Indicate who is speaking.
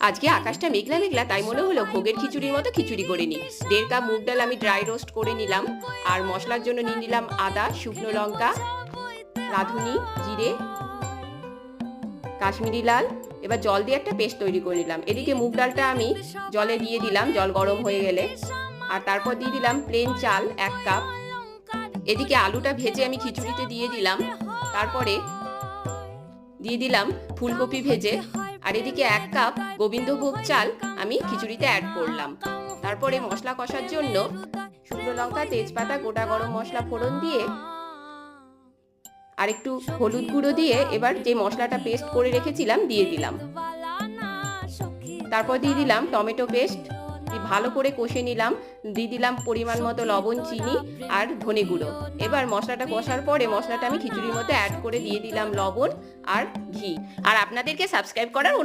Speaker 1: আজকে আকাশটা মেঘলা মেঘলা, তাই মনে হলো ভোগের খিচুড়ির মতো খিচুড়ি করে নিই। 1.5 কাপ মুগ ডাল আমি ড্রাই রোস্ট করে নিলাম। আর মশলার জন্য নিয়ে নিলাম আদা, শুকনো লঙ্কা, রাঁধুনি, জিরে, কাশ্মীরি লাল। এবার জল দিয়ে একটা পেস্ট তৈরি করে নিলাম। এদিকে মুগ ডালটা আমি জলে দিয়ে দিলাম, জল গরম হয়ে গেলে। আর তারপর দিয়ে দিলাম প্লেন চাল 1 কাপ। এদিকে আলুটা ভেজে আমি খিচুড়িতে দিয়ে দিলাম। তারপরে দিয়ে দিলাম ফুলকপি ভেজে। আর এদিকে 1 কাপ গোবিন্দভোগ চাল আমি খিচুড়িতে অ্যাড করলাম। তারপরে মশলা কষার জন্য শুকনো লঙ্কা, তেজপাতা, গোটা গরম মশলা ফোড়ন দিয়ে আর একটু হলুদ গুঁড়ো দিয়ে এবার যে মশলাটা পেস্ট করে রেখেছিলাম দিয়ে দিলাম। তারপর দিয়ে দিলাম টমেটো পেস্ট, ভালো করে কষে নিলাম। দিয়ে দিলাম পরিমাণ মতো লবণ, চিনি আর ধনে গুঁড়ো। এবার মশলাটা কষার পরে মশলাটা আমি খিচুড়ির মধ্যে অ্যাড করে দিয়ে দিলাম লবণ আর ঘি। আর আপনাদেরকে সাবস্ক্রাইব করার